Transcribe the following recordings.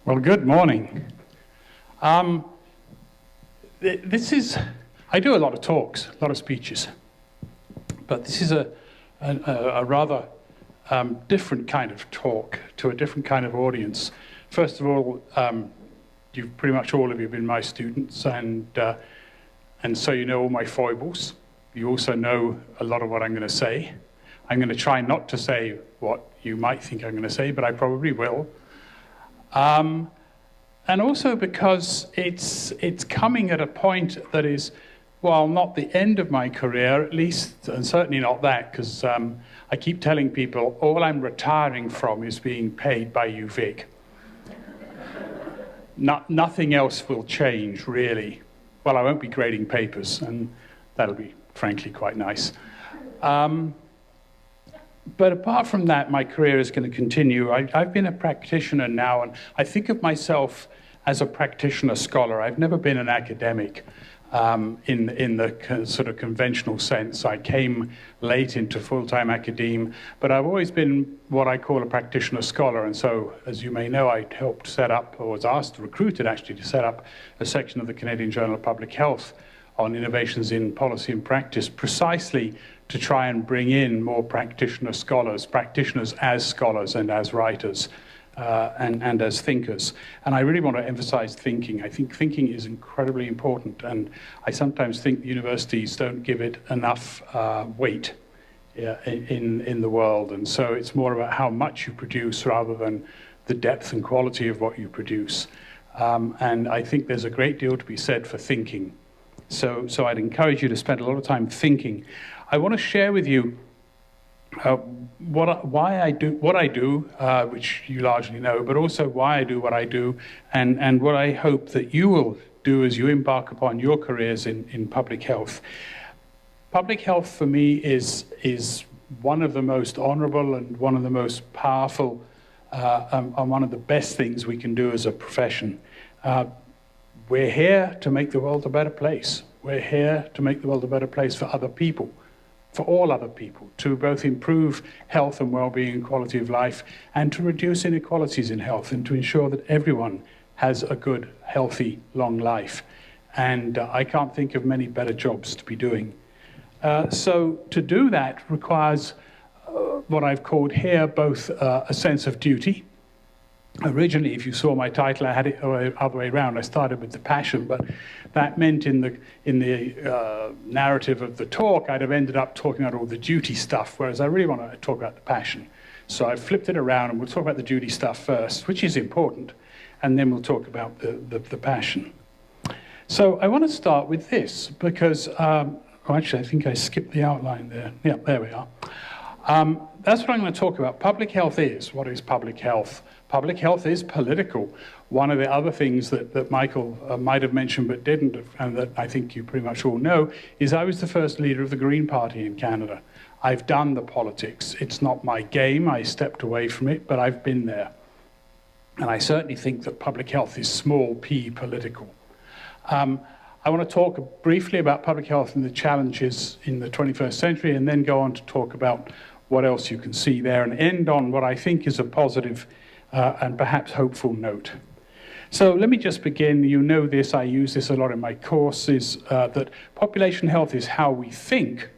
Well, good morning. I do a lot of talks, a lot of speeches, but this is a rather different kind of talk to a different kind of audience. First of all, you've pretty much all of you been my students, and so you know all my foibles. You also know a lot of what I'm going to say. I'm going to try not to say what you might think I'm going to say, but I probably will. And also because it's coming at a point that is, well, not the end of my career, at least, and certainly not that, because I keep telling people all I'm retiring from is being paid by UVic. Nothing else will change, really. Well, I won't be grading papers, and that'll be, frankly, quite nice. But apart from that, my career is going to continue. I've been a practitioner now, and I think of myself as a practitioner scholar. I've never been an academic in the sort of conventional sense. I came late into full-time academe, but I've always been what I call a practitioner scholar. And so, as you may know, I helped set up, or was recruited actually, to set up a section of the Canadian Journal of Public Health on innovations in policy and practice, precisely to try and bring in more practitioner scholars, practitioners as scholars and as writers, and as thinkers. And I really want to emphasize thinking. I think thinking is incredibly important, and I sometimes think the universities don't give it enough weight in the world. And so it's more about how much you produce rather than the depth and quality of what you produce. And I think there's a great deal to be said for thinking. So I'd encourage you to spend a lot of time thinking. I want to share with you why I do what I do, which you largely know, but also why I do what I do, and what I hope that you will do as you embark upon your careers in public health. Public health for me is one of the most honorable and one of the most powerful and one of the best things we can do as a profession. We're here to make the world a better place. We're here to make the world a better place for other people, for all other people, to both improve health and well-being and quality of life, and to reduce inequalities in health, and to ensure that everyone has a good, healthy, long life. And I can't think of many better jobs to be doing. So to do that requires what I've called here both a sense of duty. Originally, if you saw my title, I had it the other way around. I started with the passion, but that meant in the narrative of the talk, I'd have ended up talking about all the duty stuff, whereas I really want to talk about the passion. So I flipped it around, and we'll talk about the duty stuff first, which is important, and then we'll talk about the passion. So I want to start with this, because, actually, I think I skipped the outline there. Yeah, there we are. That's what I'm going to talk about. Public health is. What is public health? Public health is political. One of the other things that Michael might have mentioned but didn't, and that I think you pretty much all know, is I was the first leader of the Green Party in Canada. I've done the politics. It's not my game. I stepped away from it, but I've been there. And I certainly think that public health is small p political. I want to talk briefly about public health and the challenges in the 21st century, and then go on to talk about what else you can see there, and end on what I think is a positive and perhaps hopeful note. So let me just begin. You know this, I use this a lot in my courses, that population health is how we think.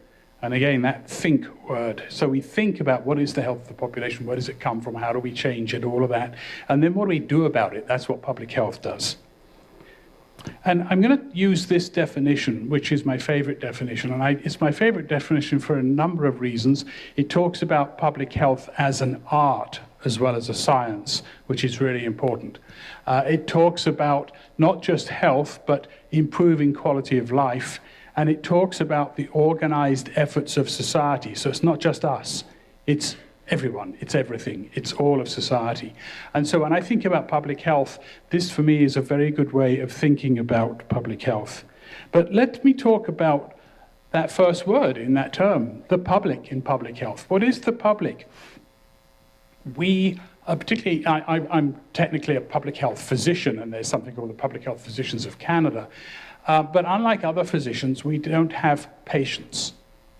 And again, that think word. So we think about what is the health of the population, where does it come from, how do we change it, all of that. And then what do we do about it? That's what public health does. And I'm going to use this definition, which is my favorite definition. And it's my favorite definition for a number of reasons. It talks about public health as an art as well as a science, which is really important. It talks about not just health, but improving quality of life. And it talks about the organized efforts of society. So it's not just us, it's everyone, it's everything, it's all of society. And so when I think about public health, this for me is a very good way of thinking about public health. But let me talk about that first word in that term, the public in public health. What is the public? We, particularly, I'm technically a public health physician, and there's something called the Public Health Physicians of Canada. But unlike other physicians, we don't have patients.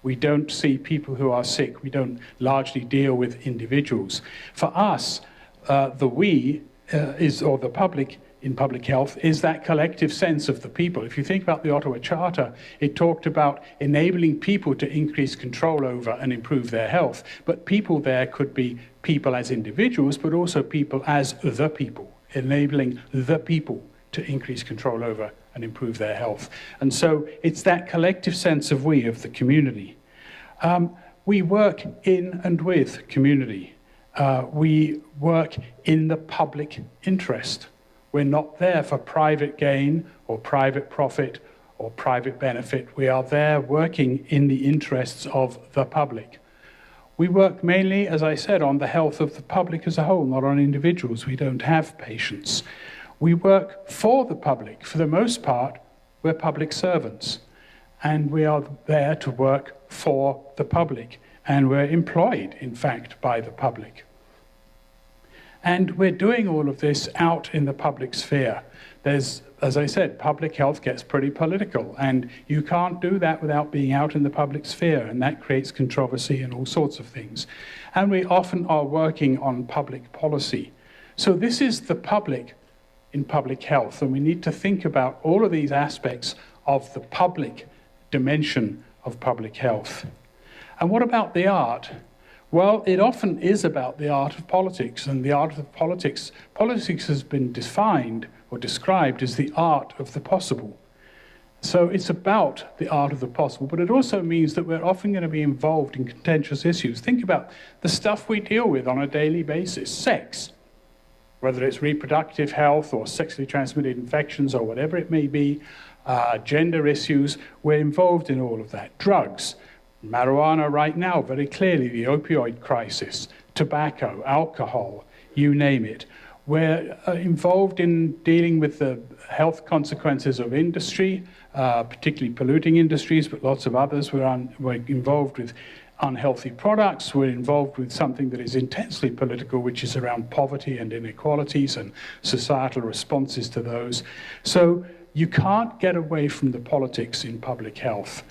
We don't see people who are sick. We don't largely deal with individuals. For us, the we or the public in public health, is that collective sense of the people. If you think about the Ottawa Charter, it talked about enabling people to increase control over and improve their health. But people there could be people as individuals, but also people as the people, enabling the people to increase control over and improve their health. And so it's that collective sense of we, of the community. We work in and with community. We work in the public interest. We're not there for private gain or private profit or private benefit. We are there working in the interests of the public. We work mainly, as I said, on the health of the public as a whole, not on individuals. We don't have patients. We work for the public. For the most part, we're public servants. And we are there to work for the public. And we're employed, in fact, by the public. And we're doing all of this out in the public sphere. There's, as I said, public health gets pretty political, and you can't do that without being out in the public sphere, and that creates controversy and all sorts of things. And we often are working on public policy. So this is the public in public health, and we need to think about all of these aspects of the public dimension of public health. And what about the art? Well, it often is about the art of politics, and the art of politics has been defined or described as the art of the possible. So it's about the art of the possible, but it also means that we're often going to be involved in contentious issues. Think about the stuff we deal with on a daily basis. Sex, whether it's reproductive health or sexually transmitted infections or whatever it may be, gender issues, we're involved in all of that. Drugs. Marijuana right now, very clearly, the opioid crisis, tobacco, alcohol, you name it. We're involved in dealing with the health consequences of industry, particularly polluting industries, but lots of others. We're involved with unhealthy products. We're involved with something that is intensely political, which is around poverty and inequalities and societal responses to those. So you can't get away from the politics in public health.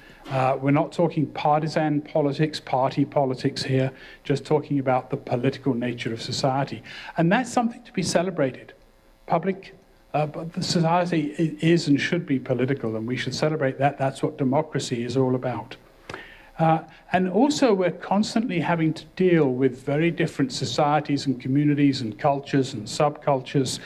We're not talking partisan politics, party politics here, just talking about the political nature of society. And that's something to be celebrated. But the society is and should be political, and we should celebrate that. That's what democracy is all about. And also, we're constantly having to deal with very different societies and communities and cultures and subcultures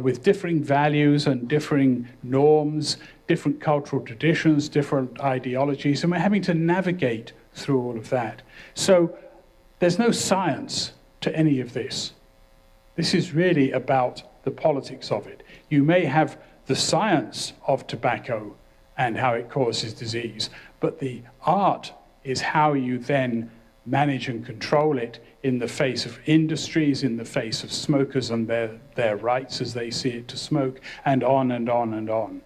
with differing values and differing norms, different cultural traditions, different ideologies, and we're having to navigate through all of that. So there's no science to any of this. This is really about the politics of it. You may have the science of tobacco and how it causes disease, but the art is how you then manage and control it in the face of industries, in the face of smokers and their rights as they see it to smoke, and on and on and on.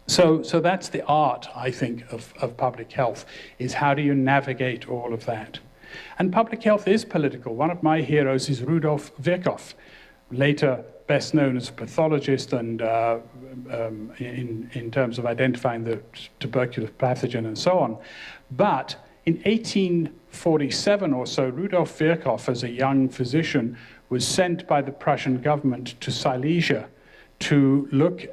So that's the art, I think, of public health, is how do you navigate all of that? And public health is political. One of my heroes is Rudolf Virchow, later best known as a pathologist and in terms of identifying the tuberculous pathogen and so on. But in 1847 or so, Rudolf Virchow, as a young physician, was sent by the Prussian government to Silesia to look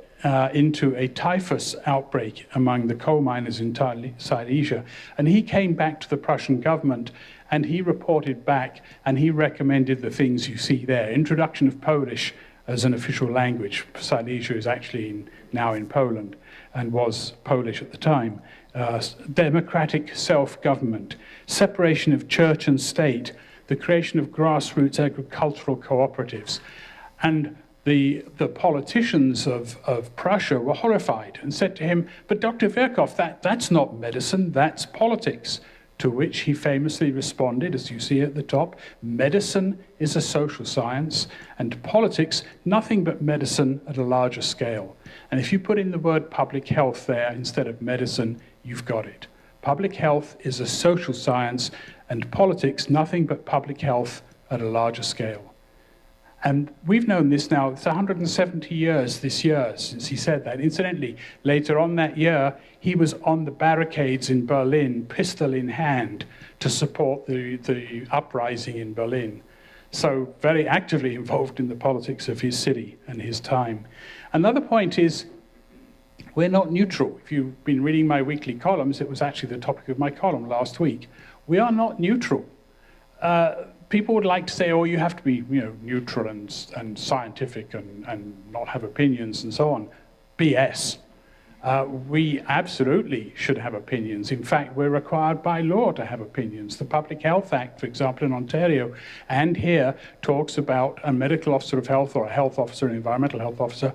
into a typhus outbreak among the coal miners in Silesia. And he came back to the Prussian government and he reported back and he recommended the things you see there. Introduction of Polish as an official language. Silesia is actually now in Poland and was Polish at the time. Democratic self-government, separation of church and state, the creation of grassroots agricultural cooperatives. And the politicians of Prussia were horrified and said to him, but Dr. Virchow, that's not medicine, that's politics. To which he famously responded, as you see at the top, medicine is a social science, and politics, nothing but medicine at a larger scale. And if you put in the word public health there instead of medicine, you've got it. Public health is a social science, and politics, nothing but public health at a larger scale. And we've known this now, it's 170 years this year since he said that. Incidentally, later on that year, he was on the barricades in Berlin, pistol in hand, to support the uprising in Berlin. So very actively involved in the politics of his city and his time. Another point is, we're not neutral. If you've been reading my weekly columns, it was actually the topic of my column last week. We are not neutral. People would like to say, oh, you have to be neutral and scientific and not have opinions and so on. BS. We absolutely should have opinions. In fact, we're required by law to have opinions. The Public Health Act, for example, in Ontario and here, talks about a medical officer of health or a health officer, an environmental health officer,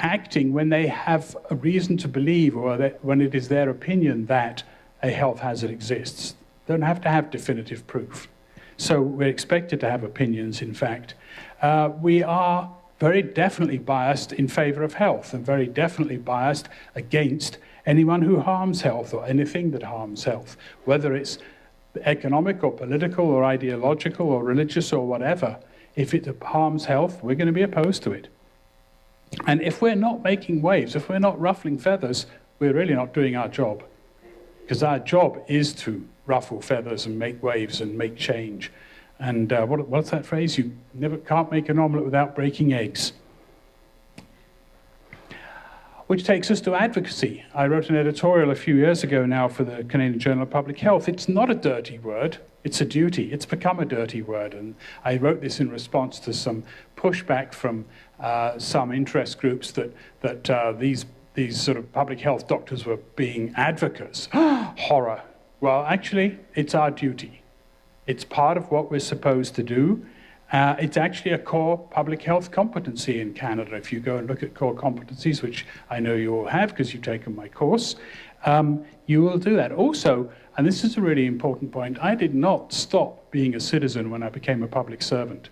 acting when they have a reason to believe or when it is their opinion that a health hazard exists. They don't have to have definitive proof. So we're expected to have opinions, in fact. We are very definitely biased in favor of health and very definitely biased against anyone who harms health or anything that harms health, whether it's economic or political or ideological or religious or whatever. If it harms health, we're going to be opposed to it. And if we're not making waves, if we're not ruffling feathers, we're really not doing our job. Because our job is to ruffle feathers and make waves and make change. And what's that phrase? You can't make an omelette without breaking eggs. Which takes us to advocacy. I wrote an editorial a few years ago now for the Canadian Journal of Public Health. It's not a dirty word, it's a duty. It's become a dirty word. And I wrote this in response to some pushback from some interest groups that these sort of public health doctors were being advocates. Horror. Well, actually, it's our duty. It's part of what we're supposed to do. It's actually a core public health competency in Canada. If you go and look at core competencies, which I know you all have because you've taken my course, you will do that. Also, and this is a really important point, I did not stop being a citizen when I became a public servant.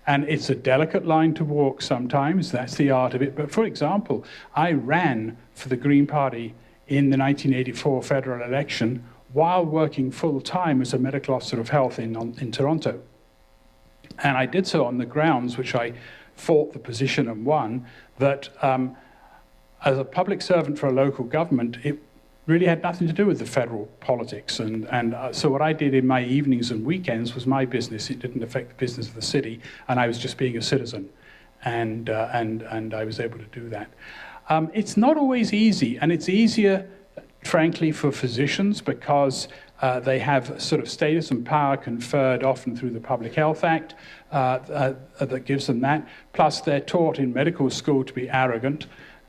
And it's a delicate line to walk sometimes, that's the art of it. But for example, I ran for the Green Party in the 1984 federal election while working full-time as a medical officer of health in Toronto. And I did so on the grounds, which I fought the position and won, that as a public servant for a local government, it really had nothing to do with the federal politics. And so what I did in my evenings and weekends was my business. It didn't affect the business of the city, and I was just being a citizen. And I was able to do that. It's not always easy, and it's easier, frankly, for physicians because they have sort of status and power conferred often through the Public Health Act that gives them that. Plus, they're taught in medical school to be arrogant.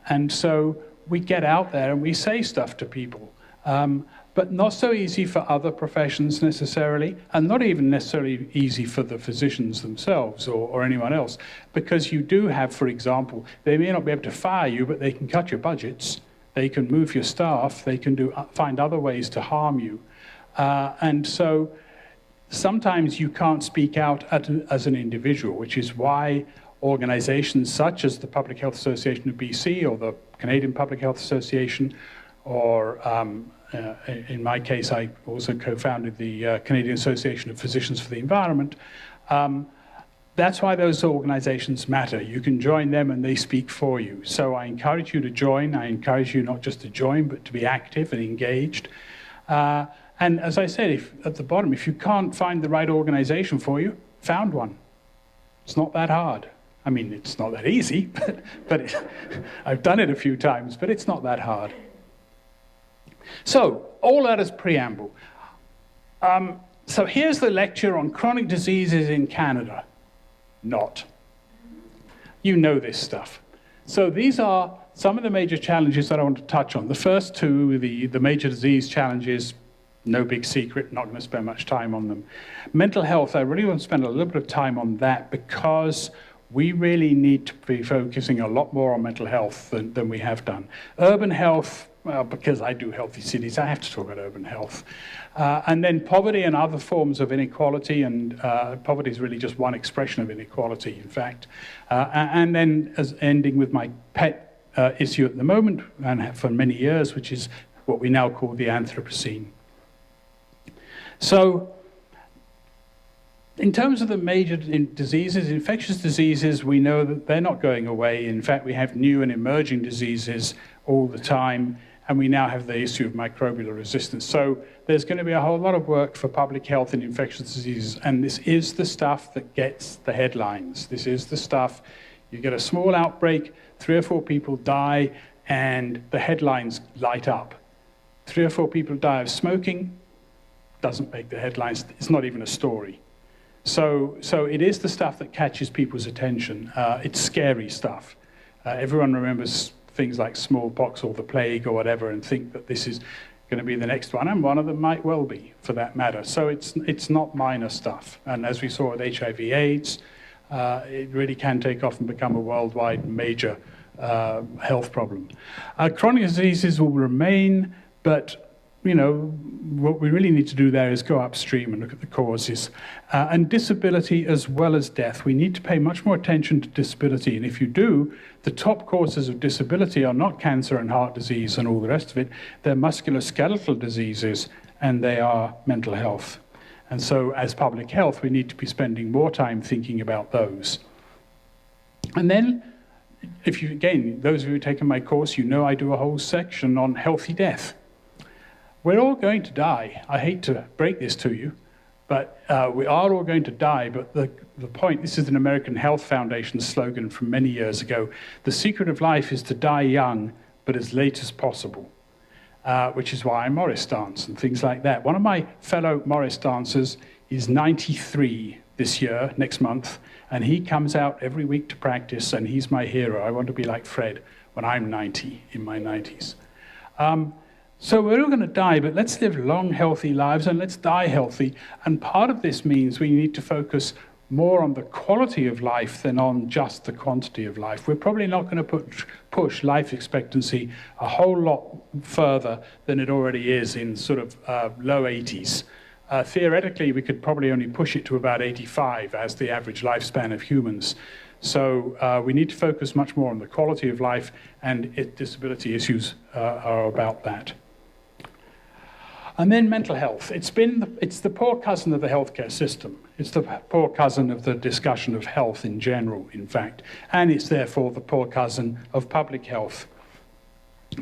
And so we get out there and we say stuff to people. But not so easy for other professions necessarily, and not even necessarily easy for the physicians themselves or anyone else. Because you do have, for example, they may not be able to fire you, but they can cut your budgets. They can move your staff. They can find other ways to harm you. And so sometimes you can't speak out as an individual, which is why organizations such as the Public Health Association of BC or the Canadian Public Health Association, or in my case, I also co-founded the Canadian Association of Physicians for the Environment. That's why those organizations matter. You can join them and they speak for you. So I encourage you to join. I encourage you not just to join, but to be active and engaged. And as I said, at the bottom, if you can't find the right organization for you, found one. It's not that hard. I mean, it's not that easy, but I've done it a few times, but it's not that hard. So, all that as preamble. So here's the lecture on chronic diseases in Canada. Not. You know this stuff. So these are some of the major challenges that I want to touch on. The first two, the major disease challenges, no big secret, not going to spend much time on them. Mental health, I really want to spend a little bit of time on that because we really need to be focusing a lot more on mental health than we have done. Urban health, well, because I do healthy cities, I have to talk about urban health. And then poverty and other forms of inequality, and poverty is really just one expression of inequality, in fact. And then as ending with my pet issue at the moment, and for many years, which is what we now call the Anthropocene. So, in terms of the major diseases, infectious diseases, we know that they're not going away. In fact, we have new and emerging diseases all the time. and we now have the issue of microbial resistance. So there's going to be a whole lot of work for public health and infectious diseases, and this is the stuff that gets the headlines. This is the stuff, you get a small outbreak, 3 or 4 people die, and the headlines light up. 3 or 4 people die of smoking, doesn't make the headlines, it's not even a story. So it is the stuff that catches people's attention. It's scary stuff. Everyone remembers things like smallpox or the plague or whatever and think that this is going to be the next one, and one of them might well be, for that matter. So it's not minor stuff. And as we saw with HIV/AIDS, it really can take off and become a worldwide major health problem. Chronic diseases will remain, but what we really need to do there is go upstream and look at the causes. And disability as well as death. We need to pay much more attention to disability. And if you do, the top causes of disability are not cancer and heart disease and all the rest of it. They're musculoskeletal diseases, and they are mental health. And so as public health, we need to be spending more time thinking about those. And then, again, those of you who've taken my course, you know I do a whole section on healthy death. We're all going to die. I hate to break this to you, but we are all going to die. But the point, this is an American Health Foundation slogan from many years ago. The secret of life is to die young, but as late as possible, which is why I Morris dance and things like that. One of my fellow Morris dancers is 93 this year, next month, and he comes out every week to practice, and he's my hero. I want to be like Fred when I'm 90, in my 90s. So we're all going to die, but let's live long, healthy lives, and let's die healthy. And part of this means we need to focus more on the quality of life than on just the quantity of life. We're probably not going to push life expectancy a whole lot further than it already is in sort of low 80s. Theoretically, we could probably only push it to about 85 as the average lifespan of humans. So we need to focus much more on the quality of life, and disability issues are about that. And then mental health. It's the poor cousin of the healthcare system. It's the poor cousin of the discussion of health in general, in fact. And it's therefore the poor cousin of public health.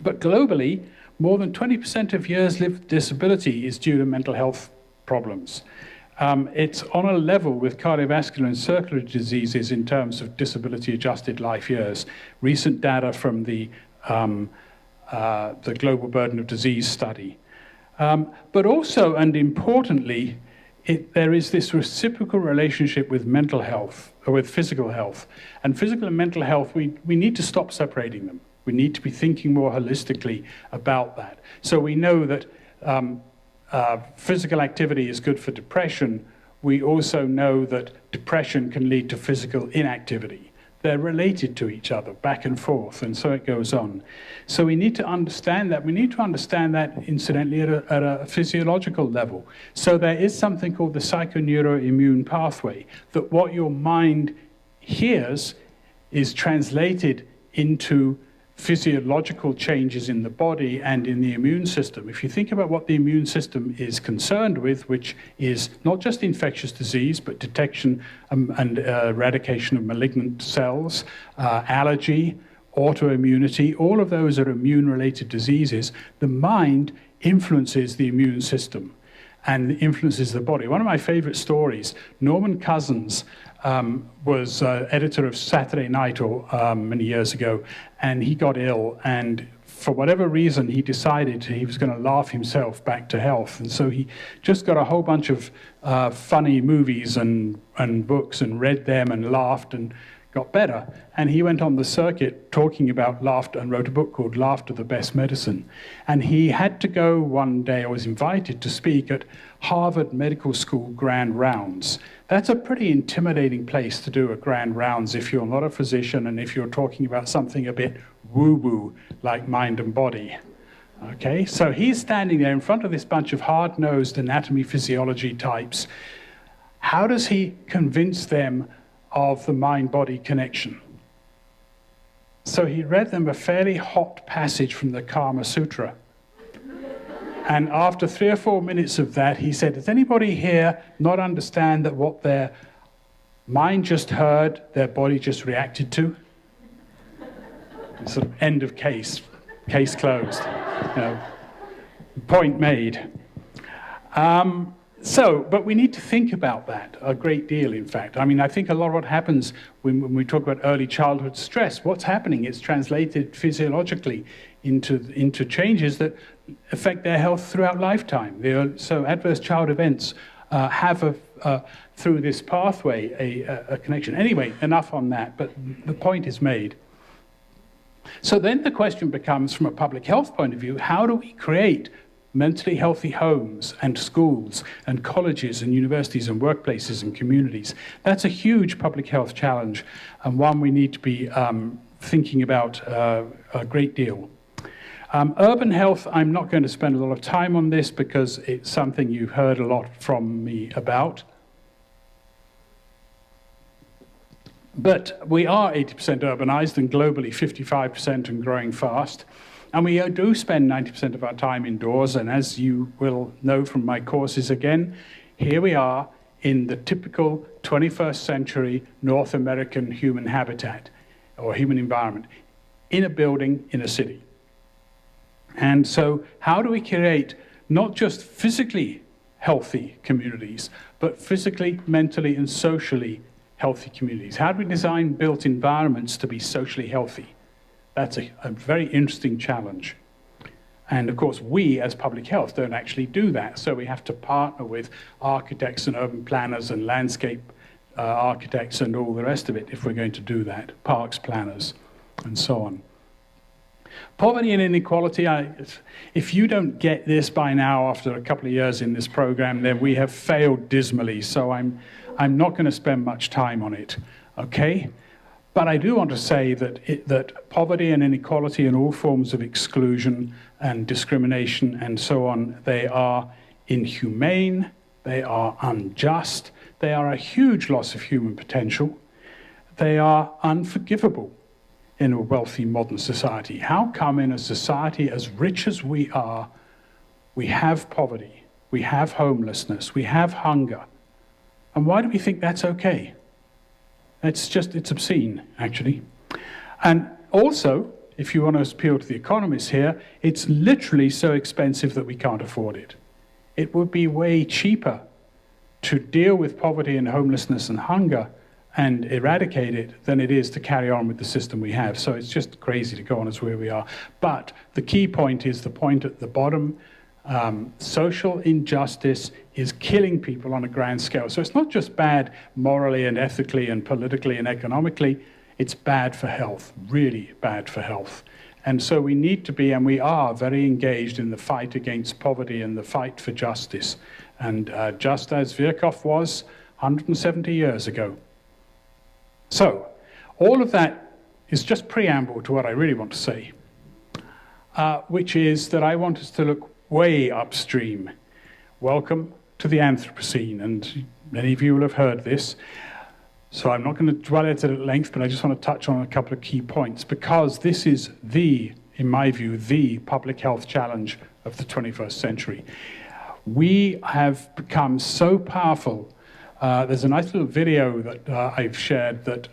But globally, more than 20% of years lived with disability is due to mental health problems. It's on a level with cardiovascular and circulatory diseases in terms of disability-adjusted life years. Recent data from the Global Burden of Disease study. But also, and importantly, there is this reciprocal relationship with mental health, or with physical health. And physical and mental health, we need to stop separating them. We need to be thinking more holistically about that. So we know that physical activity is good for depression. We also know that depression can lead to physical inactivity. They're related to each other, back and forth, and so it goes on. So we need to understand that. We need to understand that, incidentally, at a physiological level. So there is something called the psychoneuroimmune pathway, that what your mind hears is translated into physiological changes in the body and in the immune system. If you think about what the immune system is concerned with, which is not just infectious disease, but detection and eradication of malignant cells, allergy, autoimmunity, all of those are immune-related diseases. The mind influences the immune system and influences the body. One of my favorite stories, Norman Cousins was editor of Saturday Night many years ago, and he got ill, and for whatever reason, he decided he was going to laugh himself back to health. And so he just got a whole bunch of funny movies and books and read them and laughed and got better. And he went on the circuit talking about laughter and wrote a book called Laughter, the Best Medicine. And he had to go one day, or was invited to speak at Harvard Medical School Grand Rounds. That's a pretty intimidating place to do a grand rounds if you're not a physician and if you're talking about something a bit woo-woo like mind and body. Okay, so he's standing there in front of this bunch of hard-nosed anatomy physiology types. How does he convince them of the mind-body connection? So he read them a fairly hot passage from the Kama Sutra. And after 3 or 4 minutes of that, he said, does anybody here not understand that what their mind just heard, their body just reacted to? Sort of end of case. Case closed. Point made. But we need to think about that a great deal, in fact. I mean, I think a lot of what happens when we talk about early childhood stress, what's happening is translated physiologically into changes that affect their health throughout lifetime. So adverse child events have through this pathway a connection. Anyway, enough on that, but the point is made. So then the question becomes, from a public health point of view, how do we create mentally healthy homes and schools and colleges and universities and workplaces and communities? That's a huge public health challenge, and one we need to be thinking about a great deal. Urban health, I'm not going to spend a lot of time on this because it's something you've heard a lot from me about. But we are 80% urbanized and globally 55% and growing fast. And we do spend 90% of our time indoors, and as you will know from my courses again, here we are in the typical 21st century North American human habitat, or human environment, in a building in a city. And so how do we create not just physically healthy communities, but physically, mentally, and socially healthy communities? How do we design built environments to be socially healthy? That's a very interesting challenge. And of course, we as public health don't actually do that. So we have to partner with architects and urban planners and landscape architects and all the rest of it if we're going to do that, parks planners and so on. Poverty and inequality, if you don't get this by now after a couple of years in this program, then we have failed dismally. So I'm not going to spend much time on it, okay? But I do want to say that poverty and inequality and all forms of exclusion and discrimination and so on, they are inhumane, they are unjust, they are a huge loss of human potential, they are unforgivable in a wealthy modern society. How come in a society as rich as we are, we have poverty, we have homelessness, we have hunger? And why do we think that's okay? It's obscene, actually. And also, if you want to appeal to the economists here, it's literally so expensive that we can't afford it. It would be way cheaper to deal with poverty and homelessness and hunger and eradicate it than it is to carry on with the system we have. So it's just crazy to go on as where we are. But the key point is the point at the bottom. Social injustice is killing people on a grand scale. So it's not just bad morally and ethically and politically and economically, it's bad for health, really bad for health. And so we need to be, and we are, very engaged in the fight against poverty and the fight for justice. And just as Virchow was 170 years ago. So all of that is just preamble to what I really want to say, which is that I want us to look way upstream. Welcome to the Anthropocene, and many of you will have heard this. So I'm not going to dwell at it at length, but I just want to touch on a couple of key points, because this is in my view, the public health challenge of the 21st century. We have become so powerful. There's a nice little video that I've shared that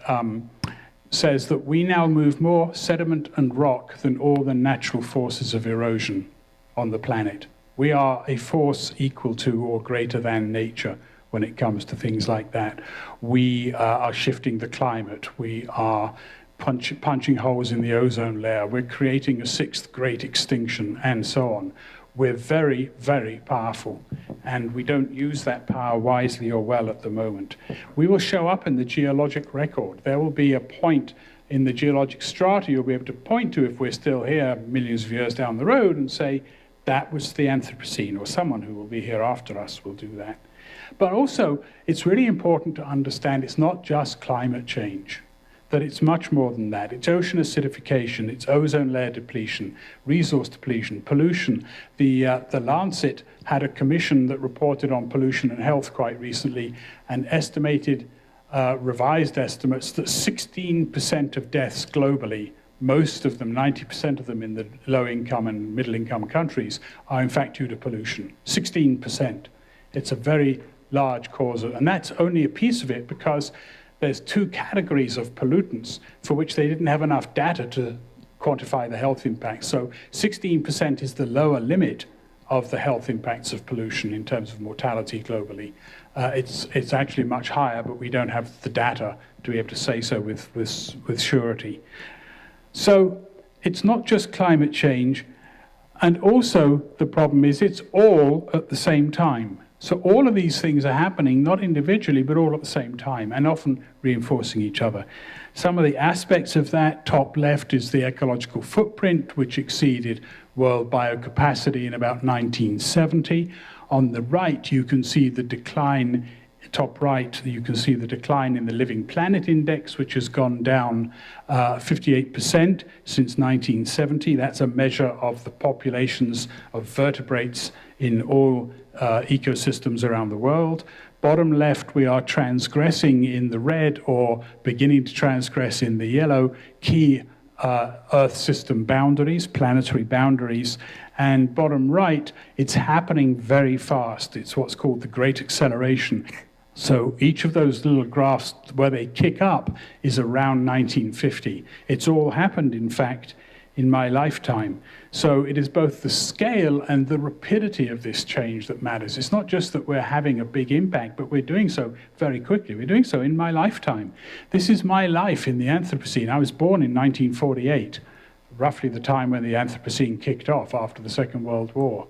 says that we now move more sediment and rock than all the natural forces of erosion on the planet. We are a force equal to or greater than nature when it comes to things like that. We are shifting the climate. We are punching holes in the ozone layer. We're creating a sixth great extinction, and so on. We're very, very powerful, and we don't use that power wisely or well at the moment. We will show up in the geologic record. There will be a point in the geologic strata you'll be able to point to if we're still here millions of years down the road and say, that was the Anthropocene, or someone who will be here after us will do that. But also, it's really important to understand it's not just climate change, that it's much more than that. It's ocean acidification, it's ozone layer depletion, resource depletion, pollution. The Lancet had a commission that reported on pollution and health quite recently and estimated, revised estimates, that 16% of deaths globally, most of them, 90% of them in the low-income and middle-income countries, are in fact due to pollution. 16%. It's a very large cause, and that's only a piece of it because there's two categories of pollutants for which they didn't have enough data quantify the health impacts. So 16% is the lower limit of the health impacts of pollution in terms of mortality globally. It's actually much higher, but we don't have the data to be able to say so with surety. So it's not just climate change, and also the problem is it's all at the same time. So all of these things are happening, not individually, but all at the same time, and often reinforcing each other. Some of the aspects of that, top left, is the ecological footprint, which exceeded world biocapacity in about 1970. On the right, you can see the decline, top right, you can see the decline in the Living Planet Index, which has gone down 58% since 1970. That's a measure of the populations of vertebrates in all ecosystems around the world. Bottom left, we are transgressing in the red, or beginning to transgress in the yellow, key Earth system boundaries, planetary boundaries. And bottom right, it's happening very fast. It's what's called the Great Acceleration. So each of those little graphs where they kick up is around 1950. It's all happened, in fact, in my lifetime. So it is both the scale and the rapidity of this change that matters. It's not just that we're having a big impact, but we're doing so very quickly. We're doing so in my lifetime. This is my life in the Anthropocene. I was born in 1948, roughly the time when the Anthropocene kicked off after the Second World War.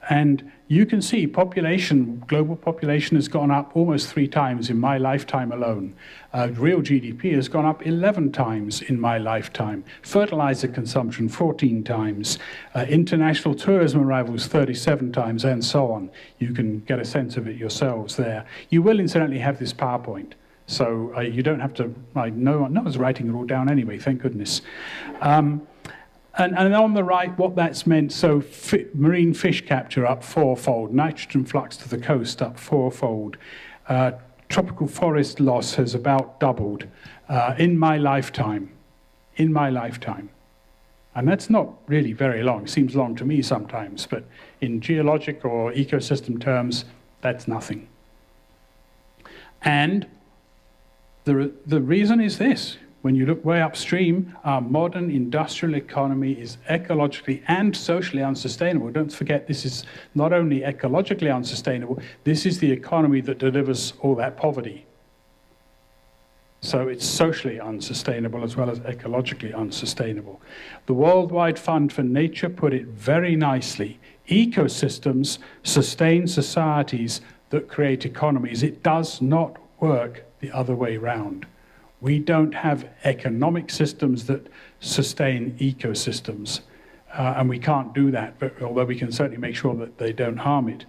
And you can see global population has gone up almost 3 times in my lifetime alone. Real GDP has gone up 11 times in my lifetime. Fertilizer consumption, 14 times. International tourism arrivals, 37 times, and so on. You can get a sense of it yourselves there. You will incidentally have this PowerPoint. So you don't have to, no one's writing it all down anyway, thank goodness. And on the right, what that's meant, so marine fish capture up 4-fold, nitrogen flux to the coast up 4-fold, tropical forest loss has about doubled in my lifetime. And that's not really very long. It seems long to me sometimes, but in geologic or ecosystem terms, that's nothing. And the reason is this. When you look way upstream, our modern industrial economy is ecologically and socially unsustainable. Don't forget, this is not only ecologically unsustainable, this is the economy that delivers all that poverty. So it's socially unsustainable as well as ecologically unsustainable. The Worldwide Fund for Nature put it very nicely. Ecosystems sustain societies that create economies. It does not work the other way round. We don't have economic systems that sustain ecosystems, and we can't do that, but although we can certainly make sure that they don't harm it.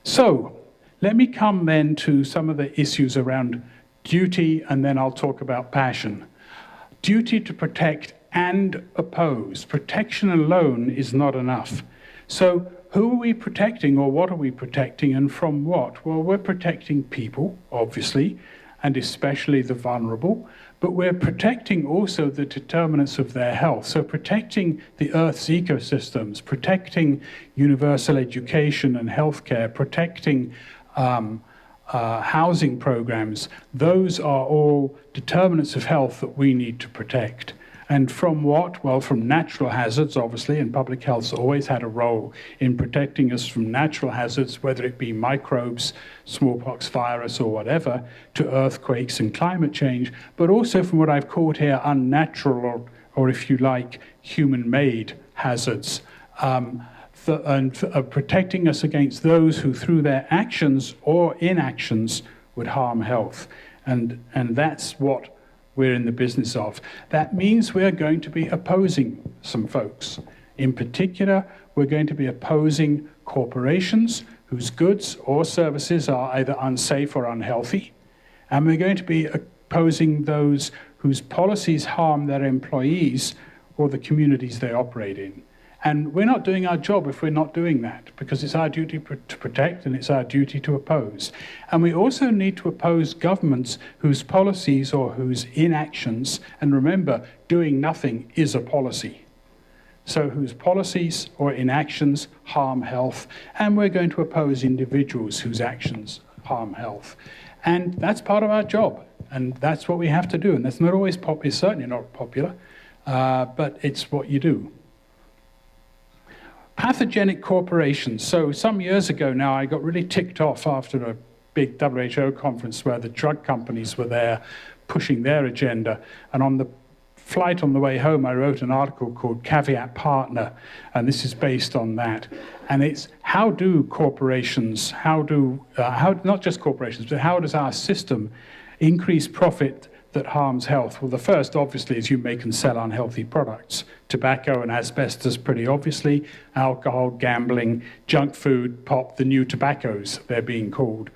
So let me come then to some of the issues around duty, and then I'll talk about passion. Duty to protect and oppose. Protection alone is not enough. So who are we protecting, or what are we protecting, and from what? Well, we're protecting people, obviously, and especially the vulnerable, but we're protecting also the determinants of their health. So protecting the Earth's ecosystems, protecting universal education and healthcare, protecting housing programs, those are all determinants of health that we need to protect. And from what? Well, from natural hazards, obviously, and public health's always had a role in protecting us from natural hazards, whether it be microbes, smallpox virus, or whatever, to earthquakes and climate change, but also from what I've called here unnatural, or if you like, human-made hazards, and protecting us against those who, through their actions or inactions, would harm health. And that's what we're in the business of. That means we're going to be opposing some folks. In particular, we're going to be opposing corporations whose goods or services are either unsafe or unhealthy. And we're going to be opposing those whose policies harm their employees or the communities they operate in. And we're not doing our job if we're not doing that, because it's our duty to protect and it's our duty to oppose. And we also need to oppose governments whose policies or whose inactions, and remember, doing nothing is a policy. So whose policies or inactions harm health, and we're going to oppose individuals whose actions harm health. And that's part of our job, and that's what we have to do, and that's not always popular, it's certainly not popular. but it's what you do. Pathogenic corporations. So some years ago now, I got really ticked off after a big WHO conference where the drug companies were there pushing their agenda. And on the flight on the way home, I wrote an article called Caveat Partner, and this is based on that. And it's how do corporations, not just corporations, but how does our system increase profit that harms health? Well, the first, obviously, is you make and sell unhealthy products. Tobacco and asbestos, pretty obviously. Alcohol, gambling, junk food, pop, the new tobaccos, they're being called.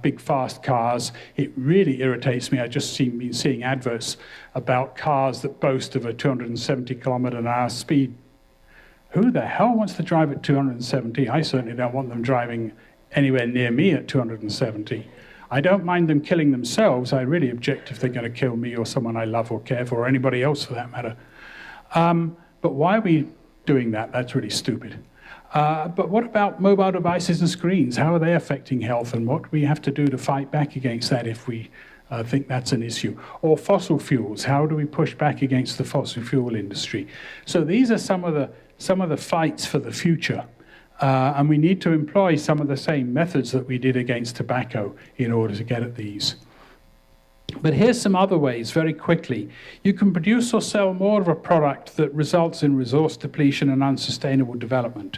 Big, fast cars. It really irritates me. I just been seeing adverts about cars that boast of a 270 kilometer an hour speed. Who the hell wants to drive at 270? I certainly don't want them driving anywhere near me at 270. I don't mind them killing themselves. I really object if they're going to kill me or someone I love or care for, or anybody else for that matter. But why are we doing that? That's really stupid. But what about mobile devices and screens? How are they affecting health, and what do we have to do to fight back against that if we think that's an issue? Or fossil fuels, how do we push back against the fossil fuel industry? So these are some of the fights for the future. And we need to employ some of the same methods that we did against tobacco in order to get at these. But here's some other ways, very quickly. You can produce or sell more of a product that results in resource depletion and unsustainable development.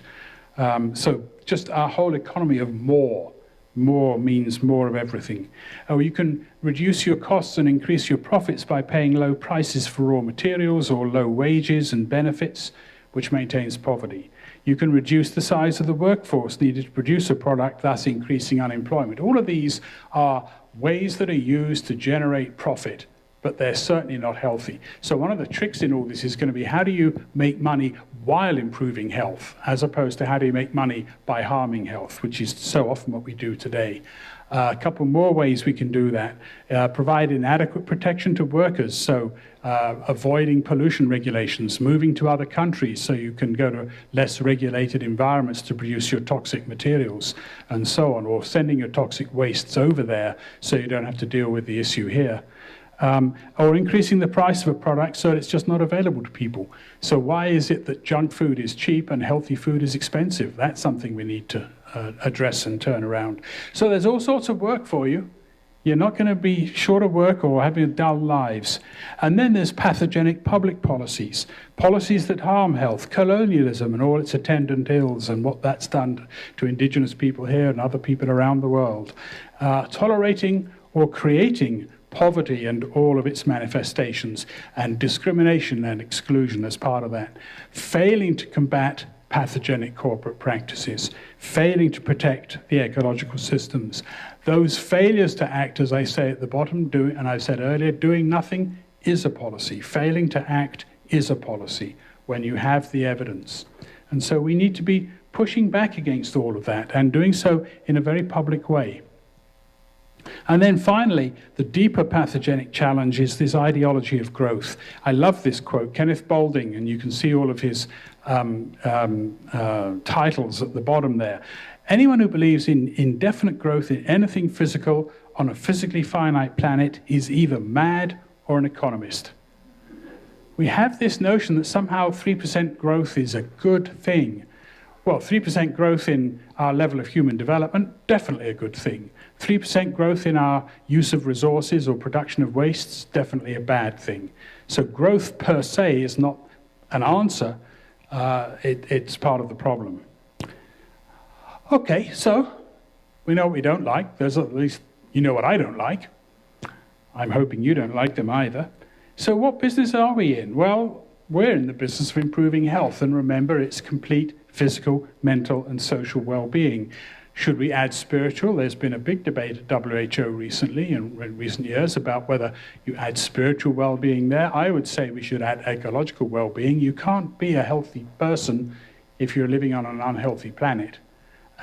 So just our whole economy of more. More means more of everything. Or you can reduce your costs and increase your profits by paying low prices for raw materials or low wages and benefits, which maintains poverty. You can reduce the size of the workforce needed to produce a product, thus increasing unemployment. All of these are ways that are used to generate profit, but they're certainly not healthy. So one of the tricks in all this is going to be, how do you make money while improving health, as opposed to how do you make money by harming health, which is so often what we do today. A couple more ways we can do that. Provide inadequate protection to workers, so avoiding pollution regulations, moving to other countries so you can go to less regulated environments to produce your toxic materials, and so on, or sending your toxic wastes over there so you don't have to deal with the issue here. Or increasing the price of a product so that it's just not available to people. So why is it that junk food is cheap and healthy food is expensive? That's something we need to address and turn around. So there's all sorts of work for you. You're not going to be short of work or having dull lives. And then there's pathogenic public policies, policies that harm health, colonialism and all its attendant ills and what that's done to indigenous people here and other people around the world, tolerating or creating poverty and all of its manifestations, and discrimination and exclusion as part of that, failing to combat pathogenic corporate practices, failing to protect the ecological systems. Those failures to act, as I say at the bottom, and I said earlier, doing nothing is a policy. Failing to act is a policy when you have the evidence. And so we need to be pushing back against all of that and doing so in a very public way. And then finally, the deeper pathogenic challenge is this ideology of growth. I love this quote, Kenneth Boulding, and you can see all of his titles at the bottom there. Anyone who believes in indefinite growth in anything physical on a physically finite planet is either mad or an economist. We have this notion that somehow 3% growth is a good thing. Well, 3% growth in our level of human development, definitely a good thing. 3% growth in our use of resources or production of wastes, definitely a bad thing. So growth per se is not an answer, it's part of the problem. Okay, so we know what we don't like. There's at least, you know what I don't like. I'm hoping you don't like them either. So what business are we in? Well, we're in the business of improving health, and remember, it's complete physical, mental, and social well-being. Should we add spiritual? There's been a big debate at WHO recently, in recent years, about whether you add spiritual well-being there. I would say we should add ecological well-being. You can't be a healthy person if you're living on an unhealthy planet.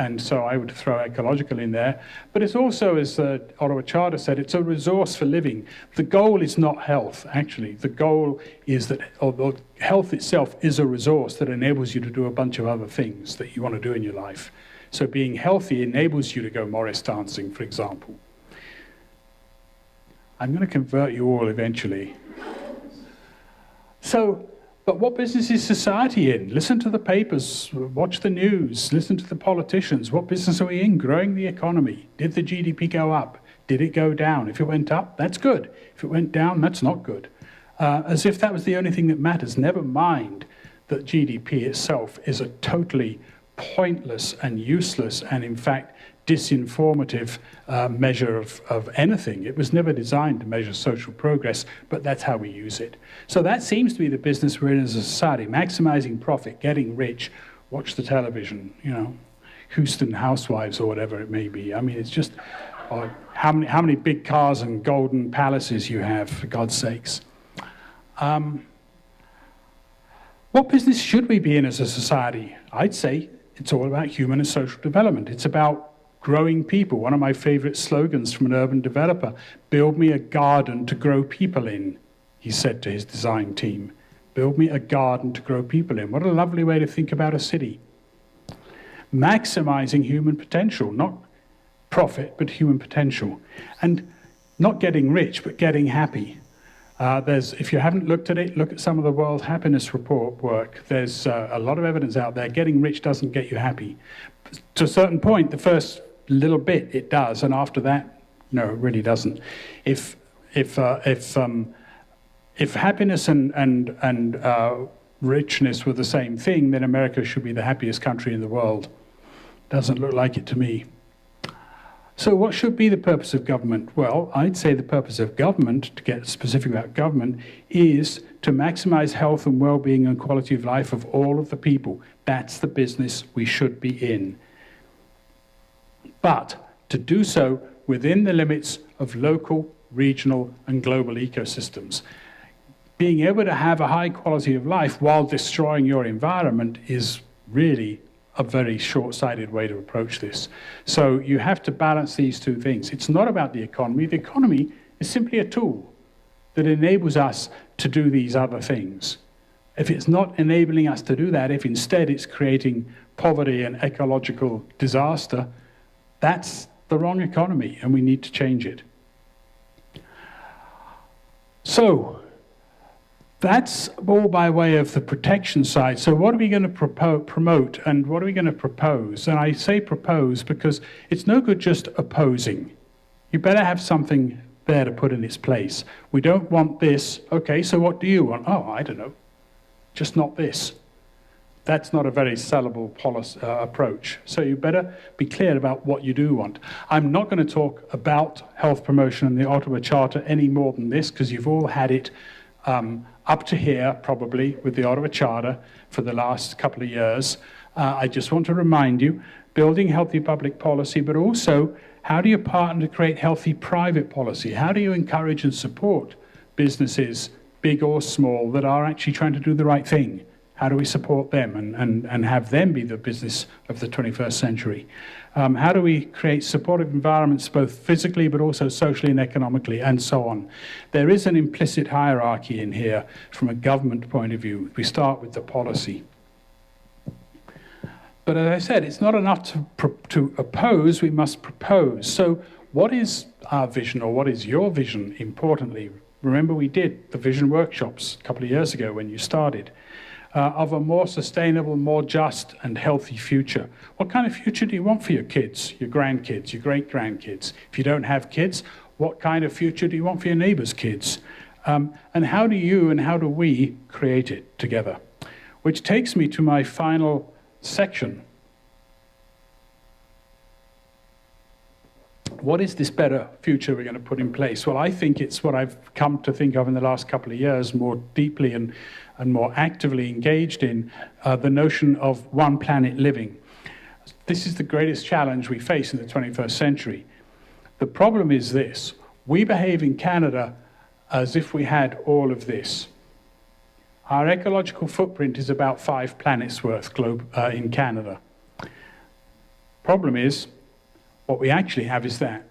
And so I would throw ecological in there. But it's also, as the Ottawa Charter said, it's a resource for living. The goal is not health, actually. The goal is that, although health itself is a resource that enables you to do a bunch of other things that you want to do in your life. So being healthy enables you to go Morris dancing, for example. I'm going to convert you all eventually. So, but what business is society in? Listen to the papers, watch the news, listen to the politicians. What business are we in? Growing the economy. Did the GDP go up? Did it go down? If it went up, that's good. If it went down, that's not good. As if that was the only thing that matters. Never mind that GDP itself is a totally pointless and useless and, in fact, disinformative measure of anything. It was never designed to measure social progress, but that's how we use it. So that seems to be the business we're in as a society, maximizing profit, getting rich, watch the television, you know, Houston Housewives or whatever it may be. I mean, it's just how many big cars and golden palaces you have, for God's sakes. What business should we be in as a society? I'd say it's all about human and social development. It's about growing people. One of my favorite slogans from an urban developer, build me a garden to grow people in, he said to his design team. Build me a garden to grow people in. What a lovely way to think about a city. Maximizing human potential, not profit, but human potential. And not getting rich, but getting happy. If you haven't looked at it, look at some of the World Happiness Report work. There's a lot of evidence out there. Getting rich doesn't get you happy. To a certain point, the first little bit it does, and after that, no, it really doesn't. If happiness and richness were the same thing, then America should be the happiest country in the world. Doesn't look like it to me. So what should be the purpose of government? Well, I'd say the purpose of government, to get specific about government, is to maximize health and well-being and quality of life of all of the people. That's the business we should be in. But to do so within the limits of local, regional, and global ecosystems. Being able to have a high quality of life while destroying your environment is really a very short-sighted way to approach this. So you have to balance these two things. It's not about the economy. The economy is simply a tool that enables us to do these other things. If it's not enabling us to do that, if instead it's creating poverty and ecological disaster, that's the wrong economy, and we need to change it. So that's all by way of the protection side. So what are we going to promote and what are we going to propose? And I say propose because it's no good just opposing. You better have something there to put in its place. We don't want this. Okay, so what do you want? Oh, I don't know. Just not this. That's not a very sellable policy, approach. So you better be clear about what you do want. I'm not going to talk about health promotion and the Ottawa Charter any more than this, because you've all had it up to here, probably, with the Ottawa Charter for the last couple of years. I just want to remind you, building healthy public policy, but also how do you partner to create healthy private policy? How do you encourage and support businesses, big or small, that are actually trying to do the right thing? How do we support them and have them be the business of the 21st century? How do we create supportive environments, both physically but also socially and economically, and so on? There is an implicit hierarchy in here from a government point of view. We start with the policy. But as I said, it's not enough to oppose, we must propose. So what is our vision, or what is your vision, importantly? Remember, we did the vision workshops a couple of years ago when you started. Of a more sustainable, more just and healthy future. What kind of future do you want for your kids, your grandkids, your great-grandkids? If you don't have kids, what kind of future do you want for your neighbors' kids? And how do you and how do we create it together? Which takes me to my final section. What is this better future we're going to put in place? Well, I think it's what I've come to think of in the last couple of years more deeply and more actively engaged in, the notion of one planet living. This is the greatest challenge we face in the 21st century. The problem is this: we behave in Canada as if we had all of this. Our ecological footprint is about 5 planets worth in Canada. Problem is, what we actually have is that.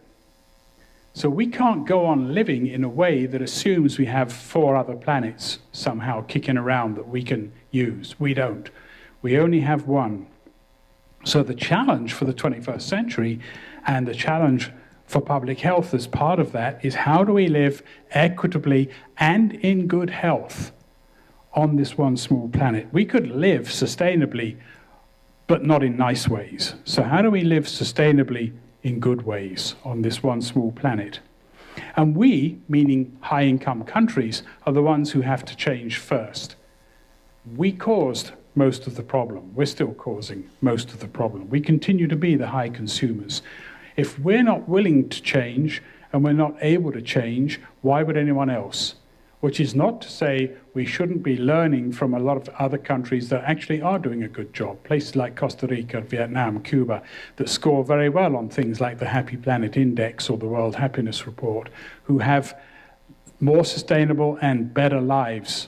So we can't go on living in a way that assumes we have 4 other planets somehow kicking around that we can use. We don't. We only have one. So the challenge for the 21st century, and the challenge for public health as part of that, is how do we live equitably and in good health on this one small planet. We could live sustainably, but not in nice ways. So how do we live sustainably in good ways on this one small planet? And we, meaning high-income countries, are the ones who have to change first. We caused most of the problem. We're still causing most of the problem. We continue to be the high consumers. If we're not willing to change and we're not able to change, why would anyone else? Which is not to say we shouldn't be learning from a lot of other countries that actually are doing a good job. Places like Costa Rica, Vietnam, Cuba, that score very well on things like the Happy Planet Index or the World Happiness Report, who have more sustainable and better lives.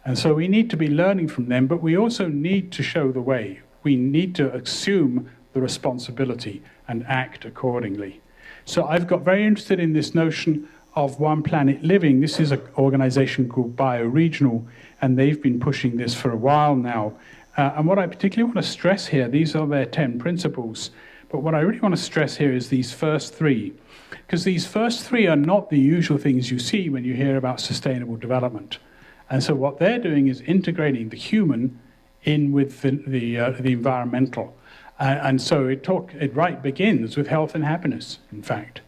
And so we need to be learning from them, but we also need to show the way. We need to assume the responsibility and act accordingly. So I've got very interested in this notion of one planet living. This is an organization called Bioregional, and they've been pushing this for a while now. And what I particularly want to stress here, these are their 10 principles, but what I really want to stress here is these first 3, because these first 3 are not the usual things you see when you hear about sustainable development. And so what they're doing is integrating the human in with the environmental. And so it begins with health and happiness, in fact.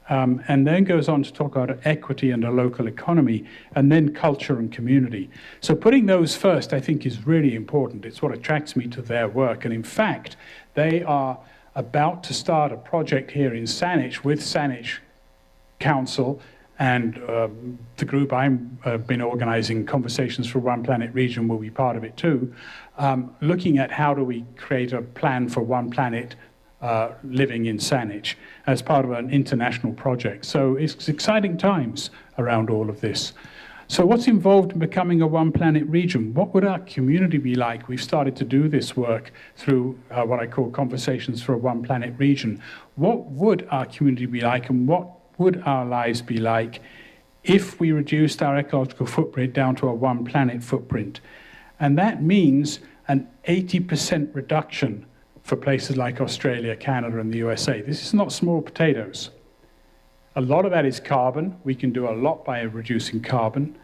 And then goes on to talk about equity and a local economy, and then culture and community. So putting those first, I think, is really important. It's what attracts me to their work. And in fact, they are about to start a project here in Saanich with Saanich Council and the group I've been organizing, Conversations for One Planet Region, will be part of it too, looking at how do we create a plan for one planet living in Saanich as part of an international project. So it's exciting times around all of this. So what's involved in becoming a one planet region? What would our community be like? We've started to do this work through what I call Conversations for a One Planet Region. What would our community be like, and what would our lives be like if we reduced our ecological footprint down to a one planet footprint? And that means an 80% reduction for places like Australia, Canada, and the USA. This is not small potatoes. A lot of that is carbon. We can do a lot by reducing carbon.